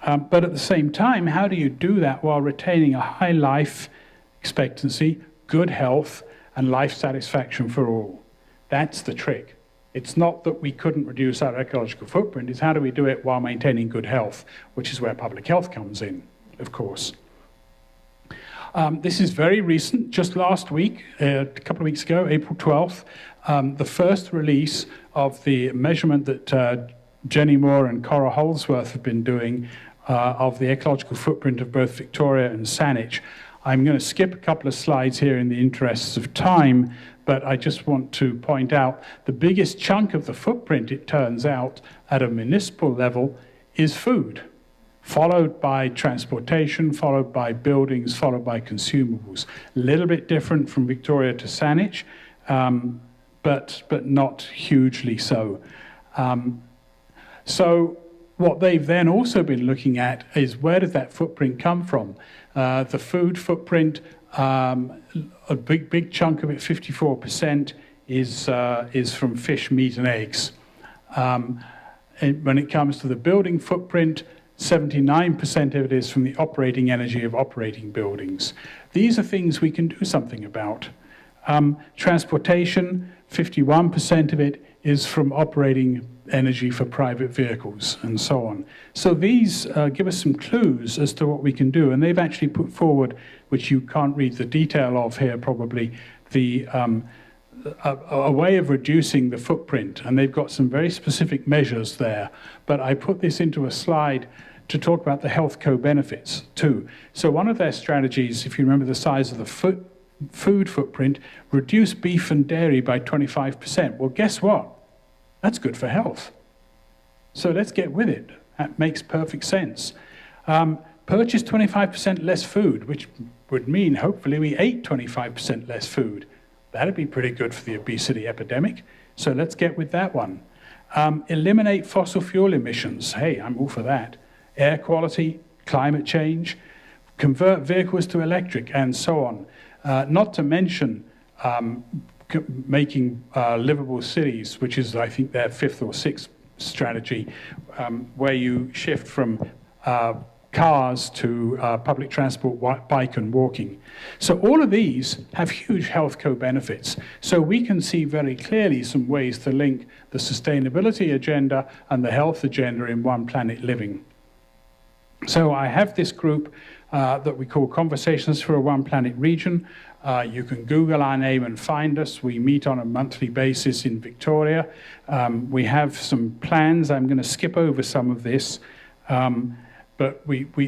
But at the same time, how do you do that while retaining a high life expectancy, good health, and life satisfaction for all? That's the trick. It's not that we couldn't reduce our ecological footprint, it's how do we do it while maintaining good health, which is where public health comes in, of course. This is very recent, just last week, a couple of weeks ago, April 12th, the first release of the measurement that Jenny Moore and Cora Holdsworth have been doing of the ecological footprint of both Victoria and Saanich. I'm going to skip a couple of slides here in the interests of time, but I just want to point out the biggest chunk of the footprint, it turns out, at a municipal level is food, followed by transportation, followed by buildings, followed by consumables. A little bit different from Victoria to Saanich, but not hugely so. So what they've then also been looking at is where does that footprint come from? The food footprint, a big chunk of it, 54%, is from fish, meat, and eggs. And when it comes to the building footprint, 79% of it is from the operating energy of operating buildings. These are things we can do something about. Transportation, 51% of it is from operating energy for private vehicles and so on. So these give us some clues as to what we can do, and they've actually put forward, which you can't read the detail of here probably, a way of reducing the footprint, and they've got some very specific measures there. But I put this into a slide to talk about the health co-benefits too. So one of their strategies, if you remember the size of the food footprint, reduce beef and dairy by 25%. Well, guess what? That's good for health. So let's get with it. That makes perfect sense. Purchase 25% less food, which would mean hopefully we ate 25% less food. That'd be pretty good for the obesity epidemic. So let's get with that one. Eliminate fossil fuel emissions. Hey, I'm all for that. Air quality, climate change, convert vehicles to electric, and so on. Not to mention making livable cities, which is, I think, their 5th or 6th strategy, where you shift from cars to public transport, bike and walking. So all of these have huge health co-benefits. So we can see very clearly some ways to link the sustainability agenda and the health agenda in One Planet Living. So I have this group that we call Conversations for a One Planet Region. You can Google our name and find us. We meet on a monthly basis in Victoria. We have some plans. I'm going to skip over some of this. But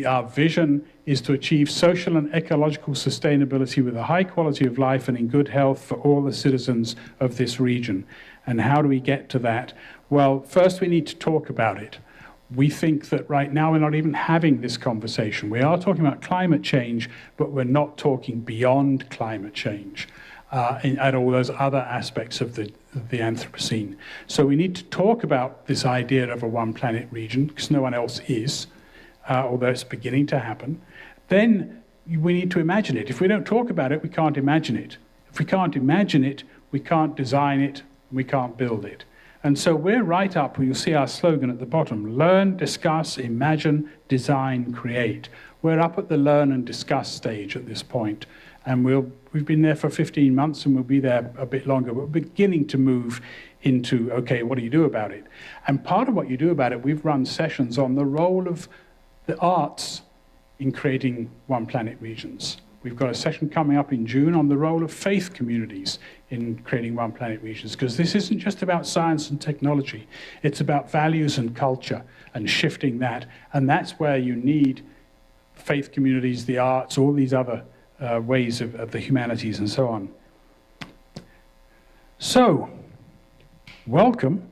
our vision is to achieve social and ecological sustainability with a high quality of life and in good health for all the citizens of this region. And how do we get to that? Well, first we need to talk about it. We think that right now we're not even having this conversation. We are talking about climate change, but we're not talking beyond climate change at all those other aspects of the Anthropocene. So we need to talk about this idea of a one planet region, because no one else is, although it's beginning to happen. Then we need to imagine it. If we don't talk about it, we can't imagine it. If we can't imagine it, we can't design it, we can't build it. And so we're right up, you'll see our slogan at the bottom, learn, discuss, imagine, design, create. We're up at the learn and discuss stage at this point. And we've been there for 15 months and we'll be there a bit longer. We're beginning to move into, okay, what do you do about it? And part of what you do about it, we've run sessions on the role of the arts in creating One Planet regions. We've got a session coming up in June on the role of faith communities in creating One Planet regions, because this isn't just about science and technology. It's about values and culture and shifting that. And that's where you need faith communities, the arts, all these other ways of the humanities and so on. So, welcome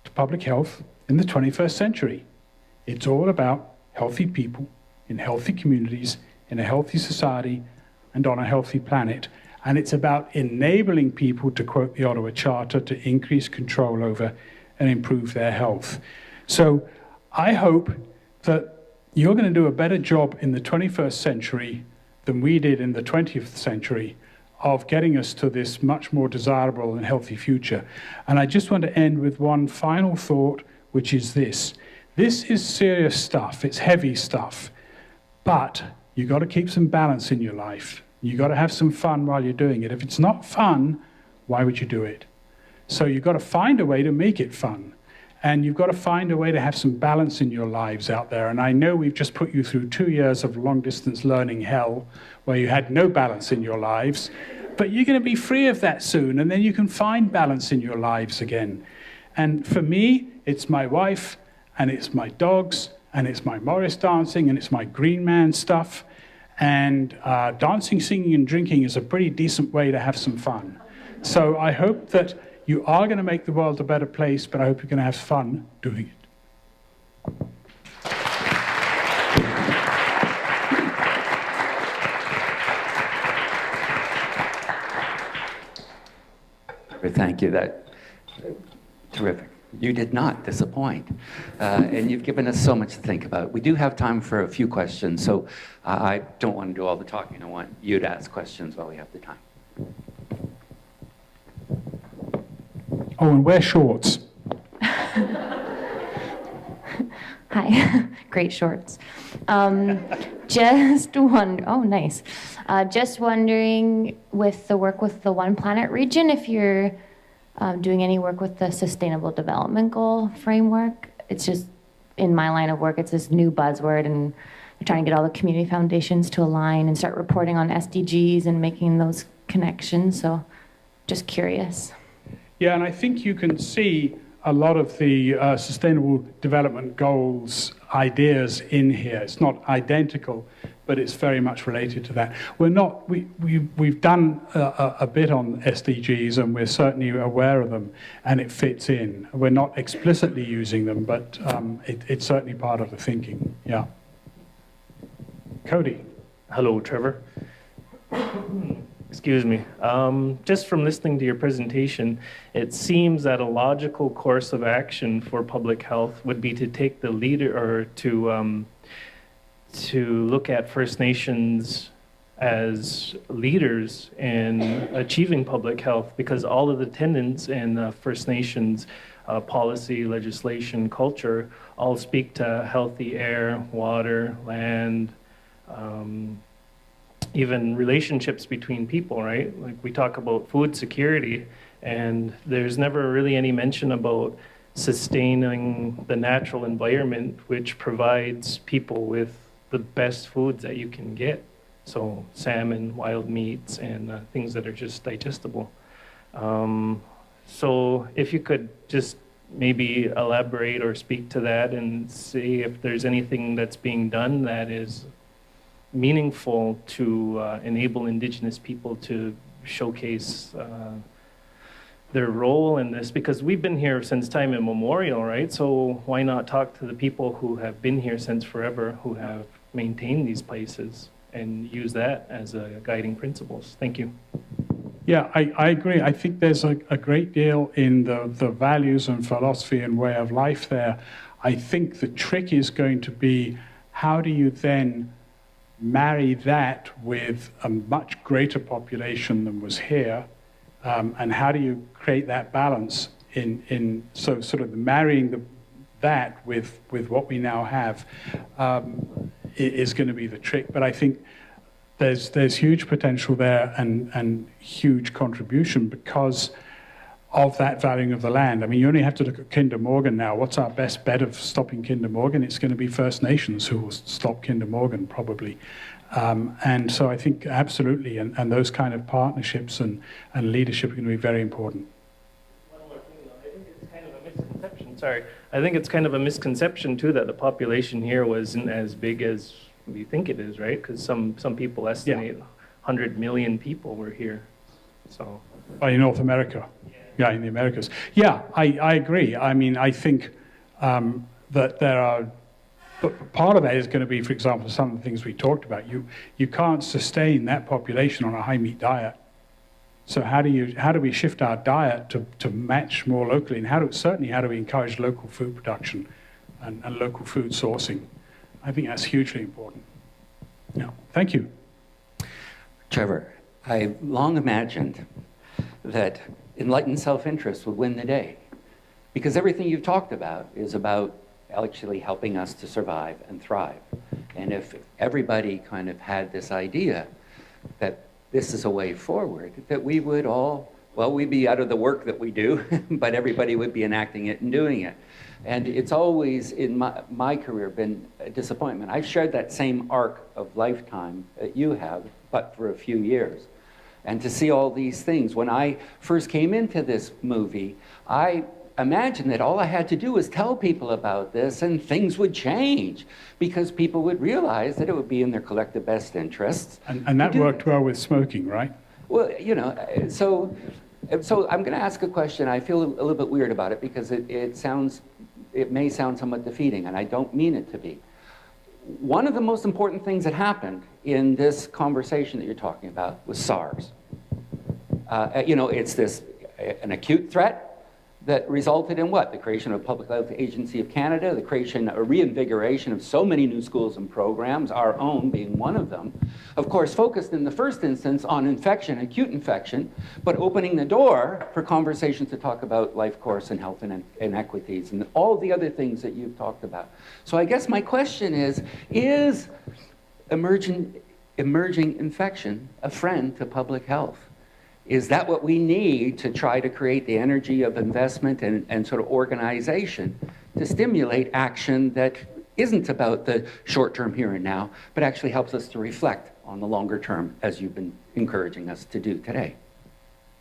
to public health in the 21st century. It's all about healthy people in healthy communities, in a healthy society, and on a healthy planet. And it's about enabling people, to quote the Ottawa Charter, to increase control over and improve their health. So I hope that you're going to do a better job in the 21st century than we did in the 20th century of getting us to this much more desirable and healthy future. And I just want to end with one final thought, which is this. This is serious stuff. It's heavy stuff. But you've got to keep some balance in your life. You've got to have some fun while you're doing it. If it's not fun, why would you do it? So you've got to find a way to make it fun. And you've got to find a way to have some balance in your lives out there. And I know we've just put you through 2 years of long-distance learning hell, where you had no balance in your lives. But you're going to be free of that soon, and then you can find balance in your lives again. And for me, it's my wife, and it's my dogs, and it's my Morris dancing, and it's my Green Man stuff. And dancing, singing, and drinking is a pretty decent way to have some fun. So I hope that you are going to make the world a better place, but I hope you're going to have fun doing it. Thank you. Terrific. You did not disappoint. And you've given us so much to think about. We do have time for a few questions, so I don't want to do all the talking. I want you to ask questions while we have the time. Oh, and wear shorts. Hi, great shorts. Just wondering, with the work with the One Planet region, if you're doing any work with the Sustainable Development Goal framework. It's just, in my line of work, it's this new buzzword, and we're trying to get all the community foundations to align and start reporting on SDGs and making those connections. So just curious. Yeah, and I think you can see a lot of the Sustainable Development Goals ideas in here. It's not identical, but it's very much related to that. We've done a bit on SDGs, and we're certainly aware of them, and it fits in. We're not explicitly using them, but it's certainly part of the thinking, yeah. Cody. Hello, Trevor. Excuse me. Just from listening to your presentation, it seems that a logical course of action for public health would be to take the leader, or to look at First Nations as leaders in achieving public health, because all of the tenants in First Nations policy, legislation, culture, all speak to healthy air, water, land, even relationships between people, right? Like we talk about food security, and there's never really any mention about sustaining the natural environment, which provides people with the best foods that you can get. So salmon, wild meats, and things that are just digestible. So if you could just maybe elaborate or speak to that and see if there's anything that's being done that is meaningful to enable Indigenous people to showcase their role in this, because we've been here since time immemorial, right? So why not talk to the people who have been here since forever, who have maintained these places, and use that as guiding principles? Thank you. Yeah, I agree. I think there's a great deal in the values and philosophy and way of life there. I think the trick is going to be, how do you then marry that with a much greater population than was here, and how do you create that balance so sort of marrying that with what we now have is going to be the trick. But I think there's huge potential there and huge contribution because of that valuing of the land. I mean, you only have to look at Kinder Morgan now. What's our best bet of stopping Kinder Morgan? It's going to be First Nations who will stop Kinder Morgan, probably. And so I think absolutely, and those kind of partnerships and leadership are going to be very important. One more thing, though. I think it's kind of a misconception. Sorry. I think it's kind of a misconception, too, that the population here wasn't as big as we think it is, right? Because some people estimate 100 million people were here. So. In North America. Yeah, in the Americas. Yeah, I agree. I mean, I think that there are, but part of that is going to be, for example, some of the things we talked about. You can't sustain that population on a high meat diet. So how do we shift our diet to match more locally? And how do we encourage local food production and local food sourcing? I think that's hugely important. Yeah, thank you. Trevor, I long imagined that enlightened self-interest would win the day, because everything you've talked about is about actually helping us to survive and thrive. And if everybody kind of had this idea that this is a way forward, that we would all, well, we'd be out of the work that we do, but everybody would be enacting it and doing it. And it's always, in my career, been a disappointment. I've shared that same arc of lifetime that you have, but for a few years. And to see all these things. When I first came into this movie, I imagined that all I had to do was tell people about this and things would change, because people would realize that it would be in their collective best interests. And that worked well with smoking, right? Well, you know, so I'm going to ask a question. I feel a little bit weird about it because it may sound somewhat defeating, and I don't mean it to be. One of the most important things that happened in this conversation that you're talking about was SARS. You know, it's an acute threat that resulted in what? The creation of Public Health Agency of Canada, the creation, a reinvigoration of so many new schools and programs, our own being one of them. Of course, focused in the first instance on infection, acute infection, but opening the door for conversations to talk about life course and health inequities and all the other things that you've talked about. So I guess my question is emerging infection a friend to public health? Is that what we need to try to create the energy of investment and sort of organization to stimulate action that isn't about the short term here and now, but actually helps us to reflect on the longer term, as you've been encouraging us to do today?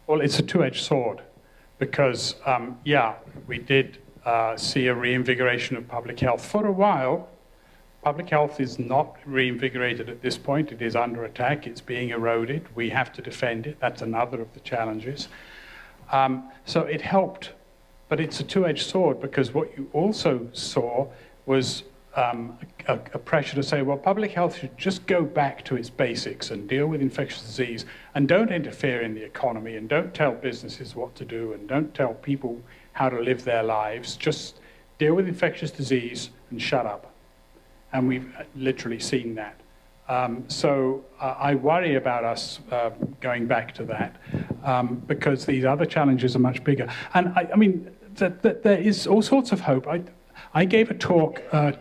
Well, it's a two-edged sword because, we did see a reinvigoration of public health. For a while, public health is not reinvigorated at this point. It is under attack. It's being eroded. We have to defend it. That's another of the challenges. So it helped, but it's a two-edged sword because what you also saw was a pressure to say, well, public health should just go back to its basics and deal with infectious disease and don't interfere in the economy and don't tell businesses what to do and don't tell people how to live their lives. Just deal with infectious disease and shut up. And we've literally seen that. So I worry about us going back to that because these other challenges are much bigger. And I mean, that there is all sorts of hope. I gave a talk about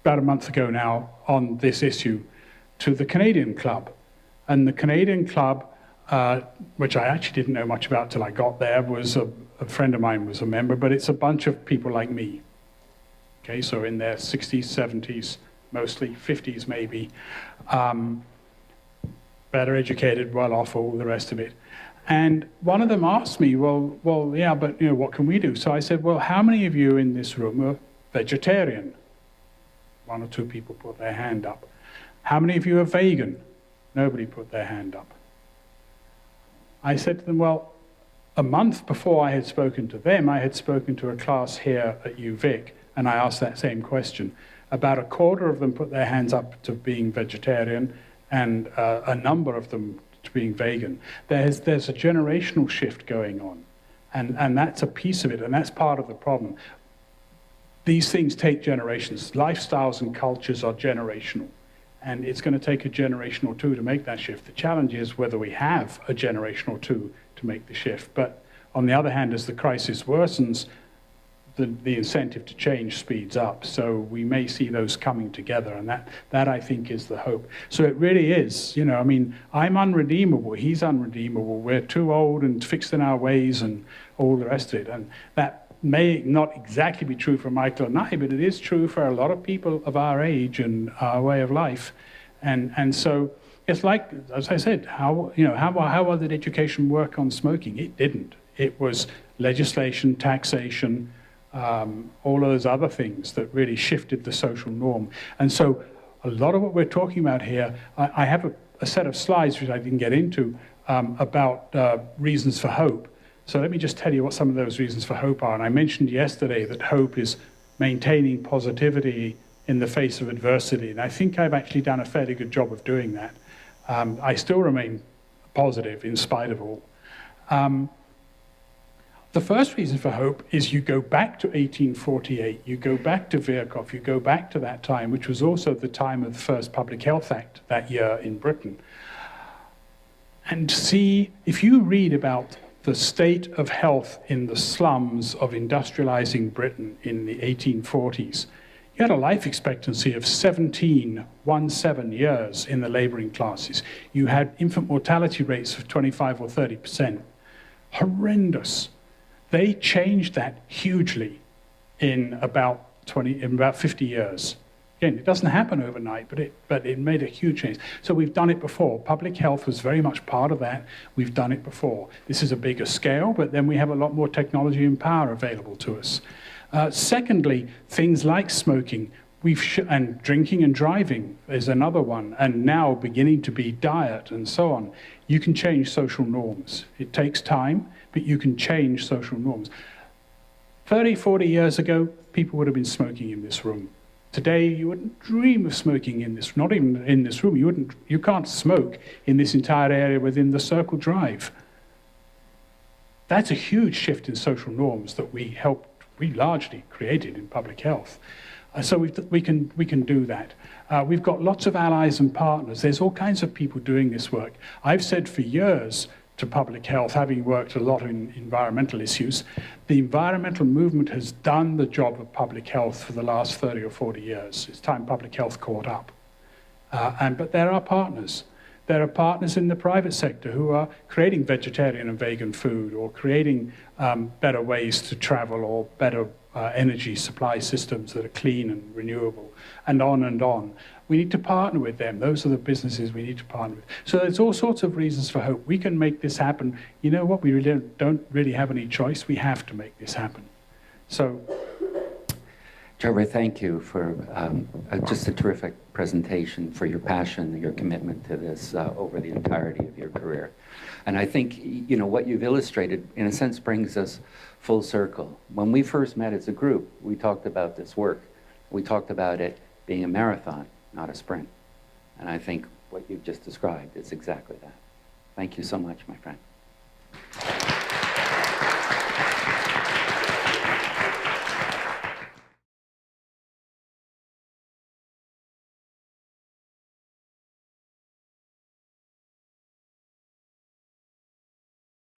a month ago now on this issue to the Canadian Club. And the Canadian Club, which I actually didn't know much about till I got there, was a friend of mine was a member, but it's a bunch of people like me. Okay, so in their 60s, 70s, mostly 50s maybe, better educated, well off, all the rest of it. And one of them asked me, well, yeah, but what can we do? So I said, well, how many of you in this room are vegetarian? One or two people put their hand up. How many of you are vegan? Nobody put their hand up. I said to them, well, a month before I had spoken to them, I had spoken to a class here at UVic, and I asked that same question. About a quarter of them put their hands up to being vegetarian, and a number of them to being vegan. There's a generational shift going on, and that's a piece of it, and that's part of the problem. These things take generations. Lifestyles and cultures are generational, and it's going to take a generation or two to make that shift. The challenge is whether we have a generation or two to make the shift. But on the other hand, as the crisis worsens, the incentive to change speeds up. So we may see those coming together, and that I think is the hope. So it really is, I mean, I'm unredeemable, he's unredeemable, we're too old and fixed in our ways and all the rest of it. And that may not exactly be true for Michael and I, but it is true for a lot of people of our age and our way of life. And so it's like, as I said, how did education work on smoking? It didn't. It was legislation, taxation, all of those other things that really shifted the social norm. And so a lot of what we're talking about here, I have a set of slides which I didn't get into about reasons for hope. So let me just tell you what some of those reasons for hope are. And I mentioned yesterday that hope is maintaining positivity in the face of adversity. And I think I've actually done a fairly good job of doing that. I still remain positive in spite of all. The first reason for hope is you go back to 1848, you go back to Virchow, you go back to that time, which was also the time of the first Public Health Act that year in Britain. And see, if you read about the state of health in the slums of industrializing Britain in the 1840s, you had a life expectancy of 17 years in the laboring classes. You had infant mortality rates of 25 or 30%. Horrendous. They changed that hugely in about 50 years. Again, it doesn't happen overnight, but it made a huge change. So we've done it before. Public health was very much part of that. We've done it before. This is a bigger scale, but then we have a lot more technology and power available to us. Secondly, things like smoking, and drinking and driving is another one, and now beginning to be diet and so on. You can change social norms. It takes time, but you can change social norms. 30, 40 years ago, people would have been smoking in this room. Today, you wouldn't dream of smoking in this, not even in this room. You can't smoke in this entire area within the Circle Drive. That's a huge shift in social norms that we largely created in public health. So we can do that. We've got lots of allies and partners. There's all kinds of people doing this work. I've said for years to public health, having worked a lot in environmental issues, the environmental movement has done the job of public health for the last 30 or 40 years. It's time public health caught up. But there are partners. There are partners in the private sector who are creating vegetarian and vegan food, or creating better ways to travel, or better energy supply systems that are clean and renewable, and on and on. We need to partner with them. Those are the businesses we need to partner with. So there's all sorts of reasons for hope. We can make this happen. You know what? We really don't really have any choice. We have to make this happen. So, Trevor, thank you for just a terrific presentation, for your passion, your commitment to this over the entirety of your career. And I think, what you've illustrated, in a sense, brings us full circle. When we first met as a group, we talked about this work. We talked about it being a marathon, not a sprint. And I think what you've just described is exactly that. Thank you so much, my friend.